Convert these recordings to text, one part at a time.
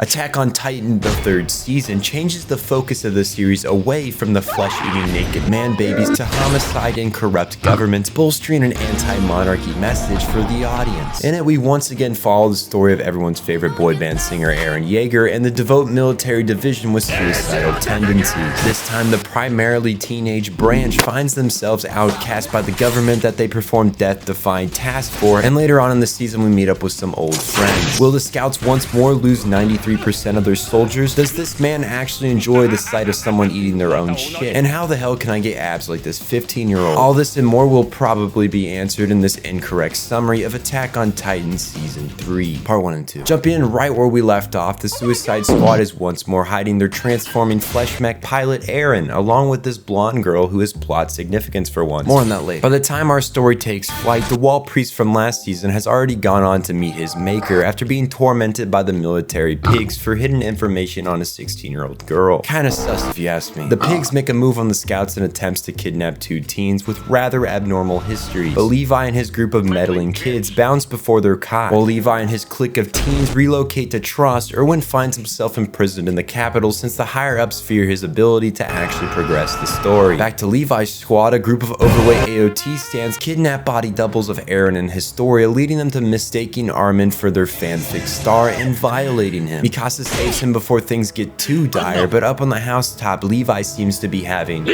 Attack on Titan, the third season, changes the focus of the series away from the flesh-eating naked man babies to homicide and corrupt governments, bolstering an anti-monarchy message for the audience. In it, we once again follow the story of everyone's favorite boy band singer Eren Yeager and the devout military division with suicidal tendencies. This time, the primarily teenage branch finds themselves outcast by the government that they perform death-defying tasks for, and later on in the season, we meet up with some old friends. Will the scouts once more lose 93% of their soldiers? Does this man actually enjoy the sight of someone eating their own shit? And how the hell can I get abs like this 15-year-old? All this and more will probably be answered in this incorrect summary of Attack on Titan Season 3, Part 1 and 2. Jumping in right where we left off, the Suicide Squad is once more hiding their transforming flesh mech pilot Eren, along with this blonde girl who has plot significance for once. More on that later. By the time our story takes flight, the wall priest from last season has already gone on to meet his maker after being tormented by the military pigs for hidden information on a 16-year-old girl. Kinda sus if you ask me. The pigs make a move on the scouts in attempts to kidnap two teens with rather abnormal histories, but Levi and his group of meddling kids bounce before they're caught. While Levi and his clique of teens relocate to Trost, Erwin finds himself imprisoned in the capital since the higher-ups fear his ability to actually progress the story. Back to Levi's squad, a group of overweight AOT stands kidnap body doubles of Eren and Historia, leading them to mistaking Armin for their fanfic star and violating him. Mikasa saves him before things get too dire, but up on the housetop, Levi seems to be having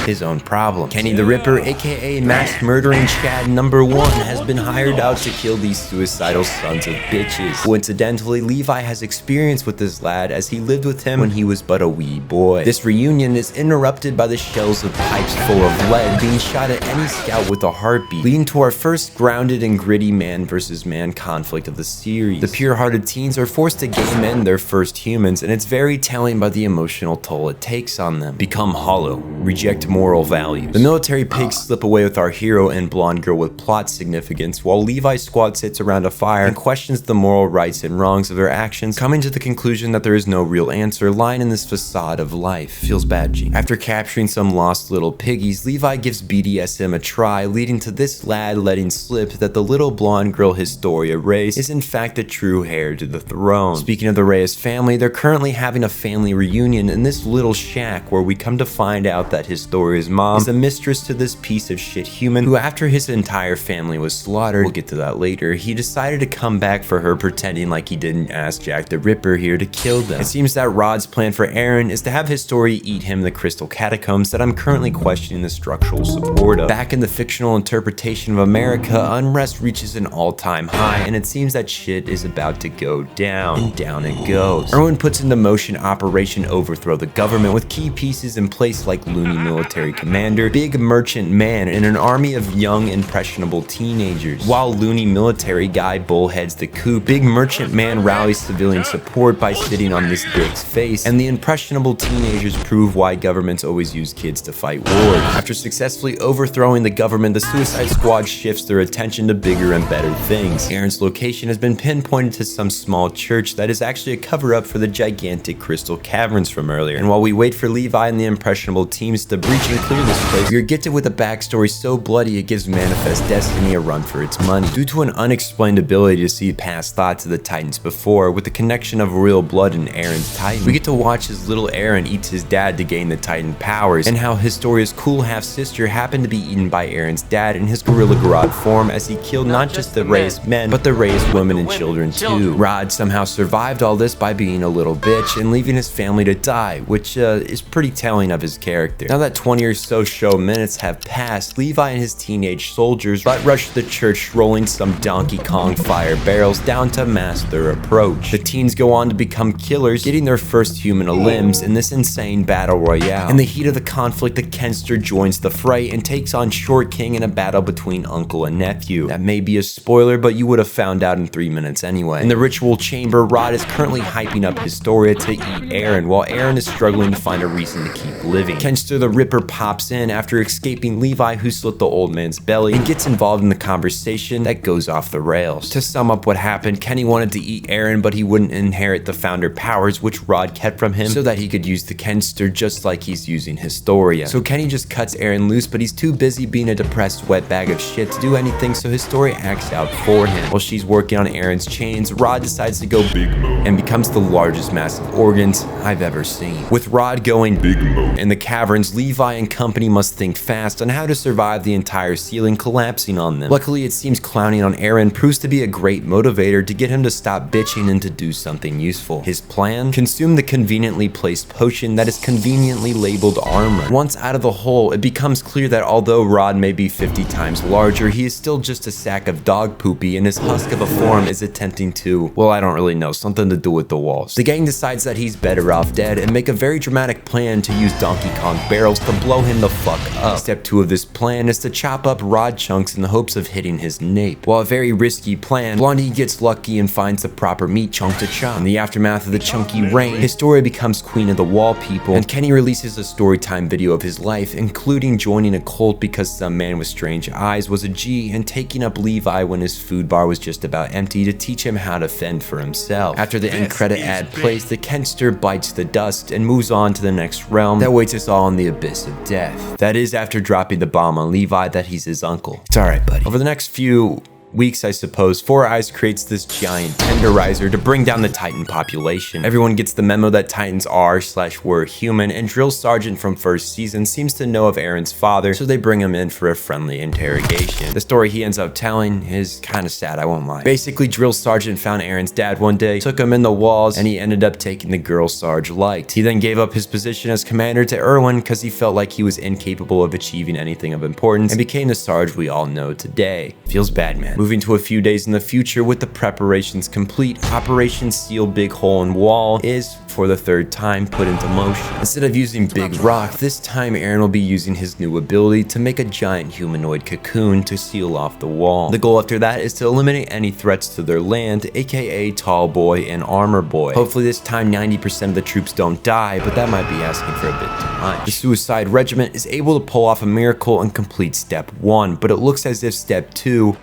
his own problem. Kenny the Ripper, aka mass murdering Chad number 1, has been hired out to kill these suicidal sons of bitches. Coincidentally, Levi has experience with this lad as he lived with him when he was but a wee boy. This reunion is interrupted by the shells of pipes full of lead being shot at any scout with a heartbeat, leading to our first grounded and gritty man versus man conflict of the series. The pure-hearted teens are forced to game in their first humans, and it's very telling by the emotional toll it takes on them. Become hollow, reject moral values. The military pigs slip away with our hero and blonde girl with plot significance, while Levi's squad sits around a fire and questions the moral rights and wrongs of their actions, coming to the conclusion that there is no real answer lying in this facade of life. Feels bad, G. After capturing some lost little piggies, Levi gives BDSM a try, leading to this lad letting slip that the little blonde girl Historia Reyes is in fact a true heir to the throne. Speaking of the Reyes family, they're currently having a family reunion in this little shack where we come to find out that Historia's mom is a mistress to this piece of shit human who, after his entire family was slaughtered, we'll get to that later, he decided to come back for her, pretending like he didn't ask Jack the Ripper here to kill them. It seems that Rod's plan for Eren is to have Historia eat him in the crystal catacombs that I'm currently questioning the structural support of. Back in the fictional interpretation of America, unrest reaches an all-time high, and it seems that shit is about to go down, and down it goes. Erwin puts into motion Operation Overthrow the government with key pieces in place like loony military commander, big merchant man, and an army of young impressionable teenagers. While loony military guy bullheads the coup, big merchant man rallies civilian support by sitting on this dick's face, and the impressionable teenagers prove why governments always use kids to fight wars. After successfully overthrowing the government, the Suicide Squad shifts their attention to bigger and better things. Eren's location has been pinpointed to some small church that is actually a cover-up for the gigantic crystal caverns from earlier. And while we wait for Levi and the impressionable teams to breach and clear this place, we are gifted with a backstory so bloody it gives Manifest Destiny a run for its money. Due to an unexplained ability to see past thoughts of the Titans before, with the connection of royal blood in Eren's Titan, we get to watch as little Eren eats his dad to gain the Titan powers, and how Historia's cool half-sister happened to be eaten by Eren's dad in his Gorilla Grodd form as he killed not just the Reyes men, but the Reyes women and children too. Rod somehow survived all this by being a little bitch and leaving his family to die, which is pretty telling of his character. Now that 20 or so show minutes have passed, Levi and his teenage soldiers butt rush the church, rolling some Donkey Kong fire barrels down to mask their approach. The teens go on to become killers, getting their first human limbs in this insane battle royale. In the heat of the conflict, the Kenster joins the fray and takes on Short King in a battle between uncle and nephew. That may be a spoiler, but you would have found out in 3 minutes anyway. In the ritual chamber, Rod is currently hyping up Historia to eat Eren, while Eren is struggling to find a reason to keep living. Kenster the Ripper pops in after escaping Levi, who slit the old man's belly, and gets involved in the conversation that goes off the rails. To sum up what happened, Kenny wanted to eat Eren, but he wouldn't inherit the founder powers which Rod kept from him so that he could use the Kenster just like he's using Historia. So Kenny just cuts Eren loose, but he's too busy being a depressed wet bag of shit to do anything, so Historia acts out for him. While she's working on Eren's chains, Rod decides to go big move and becomes the largest mass of organs I've ever seen. With Rod going big mode in the caverns, Levi and company must think fast on how to survive the entire ceiling collapsing on them. Luckily, it seems clowning on Eren proves to be a great motivator to get him to stop bitching and to do something useful. His plan? Consume the conveniently placed potion that is conveniently labeled armor. Once out of the hole, it becomes clear that although Rod may be 50 times larger, he is still just a sack of dog poopy, and his husk of a form is attempting to, well, I don't really know, something to do with the walls. The gang decides that he's better off dead and make a very dramatic plan to use Donkey Kong barrels to blow him the fuck up. Step 2 of this plan is to chop up Rod chunks in the hopes of hitting his nape. While a very risky plan, Blondie gets lucky and finds the proper meat chunk to chop. In the aftermath of the chunky rain, Historia becomes queen of the wall people, and Kenny releases a storytime video of his life, including joining a cult because some man with strange eyes was a G and taking up Levi when his food bar was just about empty to teach him how to fend for himself. After the end credit ad plays, the Kenster bites the dust and moves on to the next realm that waits us all in the abyss of death. That is after dropping the bomb on Levi that he's his uncle. It's alright, buddy. Over the next few weeks, I suppose, Four Eyes creates this giant tenderizer to bring down the Titan population. Everyone gets the memo that Titans are/were human, and Drill Sergeant from first season seems to know of Eren's father, so they bring him in for a friendly interrogation. The story he ends up telling is kind of sad, I won't lie. Basically, Drill Sergeant found Eren's dad one day, took him in the walls, and he ended up taking the girl Sarge liked. He then gave up his position as commander to Erwin because he felt like he was incapable of achieving anything of importance, and became the Sarge we all know today. Feels bad, man. Moving to a few days in the future with the preparations complete, Operation Seal Big Hole in Wall is, for the third time, put into motion. Instead of using Big Rock, this time Eren will be using his new ability to make a giant humanoid cocoon to seal off the wall. The goal after that is to eliminate any threats to their land, aka Tall Boy and Armor Boy. Hopefully this time 90% of the troops don't die, but that might be asking for a bit too much. The Suicide Regiment is able to pull off a miracle and complete Step 1, but it looks as if Step 2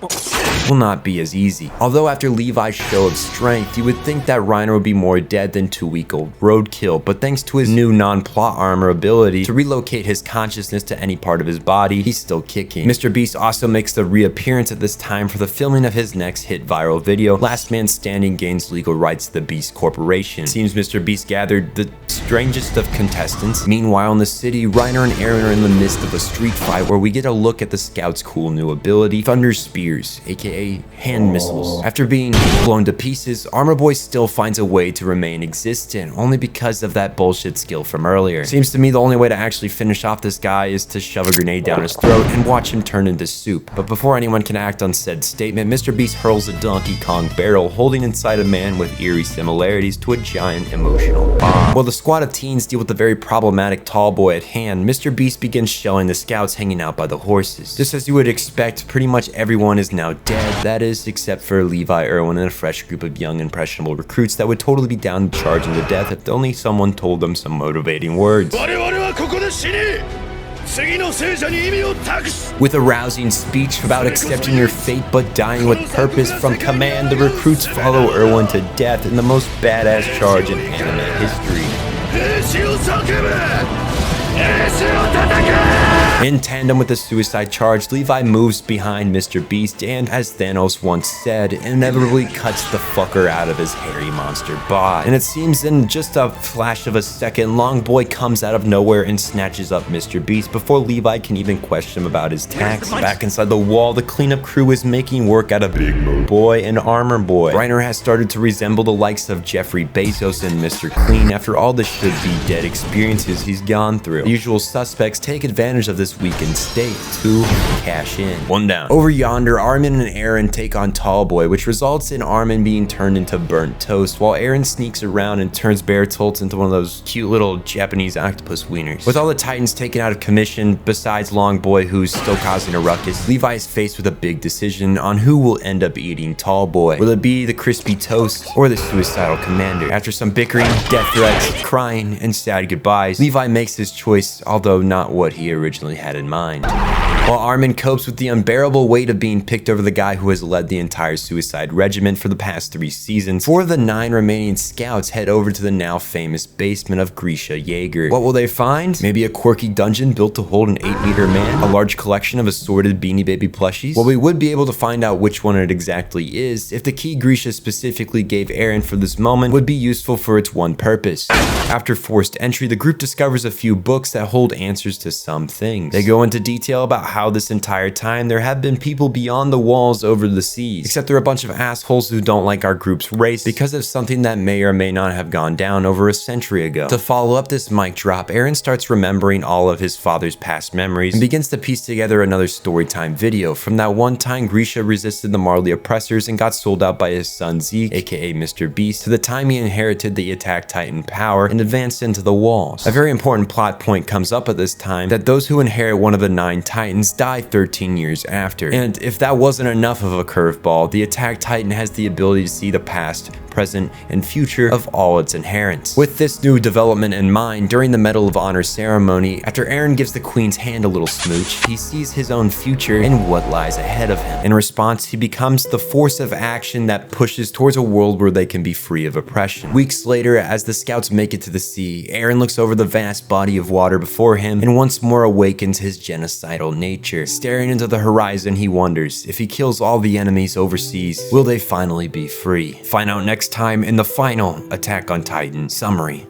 will not be as easy. Although after Levi's show of strength, you would think that Reiner would be more dead than 2-week-old Roadkill, but thanks to his new non-plot armor ability to relocate his consciousness to any part of his body, he's still kicking. Mr. Beast also makes the reappearance at this time for the filming of his next hit viral video, Last Man Standing gains legal rights to the Beast Corporation. It seems Mr. Beast gathered the strangest of contestants. Meanwhile in the city, Reiner and Eren are in the midst of a street fight where we get a look at the Scout's cool new ability, Thunder Spears, aka hand missiles. After being blown to pieces, Armor Boy still finds a way to remain existent, only because of that bullshit skill from earlier. Seems to me the only way to actually finish off this guy is to shove a grenade down his throat and watch him turn into soup. But before anyone can act on said statement, Mr. Beast hurls a Donkey Kong barrel holding inside a man with eerie similarities to a giant emotional bomb. While the squad of teens deal with the very problematic Tall Boy at hand, Mr. Beast begins shelling the scouts hanging out by the horses. Just as you would expect, pretty much everyone is now dead. That is, except for Levi, Erwin, and a fresh group of young impressionable recruits that would totally be down charging to death if only someone told them some motivating words. With a rousing speech about accepting your fate but dying with purpose from command, the recruits follow Erwin to death in the most badass charge in anime history. In tandem with the suicide charge, Levi moves behind Mr. Beast and, as Thanos once said, inevitably cuts the fucker out of his hairy monster bod. And it seems in just a flash of a second, Long Boy comes out of nowhere and snatches up Mr. Beast before Levi can even question him about his tax. Back inside the wall, the cleanup crew is making work out of Big Boy and Armor Boy. Reiner has started to resemble the likes of Jeffrey Bezos and Mr. Clean after all the should-be-dead experiences he's gone through. The usual suspects take advantage of this weakened state to cash in. One down. Over yonder, Armin and Eren take on Tall Boy, which results in Armin being turned into burnt toast, while Eren sneaks around and turns Bertolt into one of those cute little Japanese octopus wieners. With all the Titans taken out of commission, besides Long Boy, who's still causing a ruckus, Levi is faced with a big decision on who will end up eating Tall Boy. Will it be the crispy toast or the suicidal commander? After some bickering, death threats, crying, and sad goodbyes, Levi makes his choice, although not what he originally had in mind. while Armin copes with the unbearable weight of being picked over the guy who has led the entire suicide regiment for the past 3 seasons. 4 of the 9 remaining scouts head over to the now famous basement of Grisha Jaeger. What will they find? Maybe a quirky dungeon built to hold an 8-meter man? A large collection of assorted Beanie Baby plushies? Well, we would be able to find out which one it exactly is if the key Grisha specifically gave Eren for this moment would be useful for its one purpose. After forced entry, the group discovers a few books that hold answers to some things. They go into detail about how this entire time there have been people beyond the walls over the seas, except they're a bunch of assholes who don't like our group's race because of something that may or may not have gone down over a century ago. To follow up this mic drop, Eren starts remembering all of his father's past memories and begins to piece together another storytime video from that one time Grisha resisted the Marley oppressors and got sold out by his son Zeke, aka Mr. Beast, to the time he inherited the Attack Titan power and advanced into the walls. A very important plot point comes up at this time, that those who inherit one of the 9 Titans die 13 years after. And if that wasn't enough of a curveball, the Attack Titan has the ability to see the past, present, and future of all its inherents. With this new development in mind, during the Medal of Honor ceremony, after Eren gives the Queen's hand a little smooch, he sees his own future and what lies ahead of him. In response, he becomes the force of action that pushes towards a world where they can be free of oppression. Weeks later, as the scouts make it to the sea, Eren looks over the vast body of water before him and once more awakens his genocidal nature. Staring into the horizon, he wonders, if he kills all the enemies overseas, will they finally be free? Find out next time in the final Attack on Titan summary.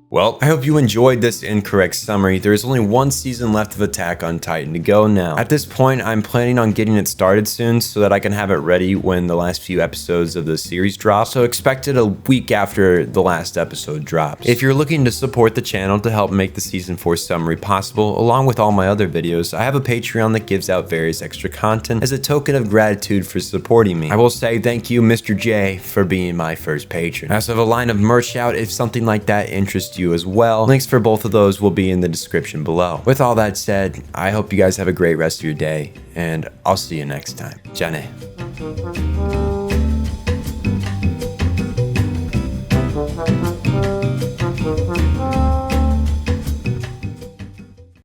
Well, I hope you enjoyed this incorrect summary. There is only 1 season left of Attack on Titan to go now. At this point, I'm planning on getting it started soon so that I can have it ready when the last few episodes of the series drop. So expect it a week after the last episode drops. If you're looking to support the channel to help make the season 4 summary possible, along with all my other videos, I have a Patreon that gives out various extra content as a token of gratitude for supporting me. I will say thank you, Mr. J, for being my first patron. I also have a line of merch out if something like that interests you as well. Links for both of those will be in the description below. With all that said, I hope you guys have a great rest of your day, and I'll see you next time. Jane.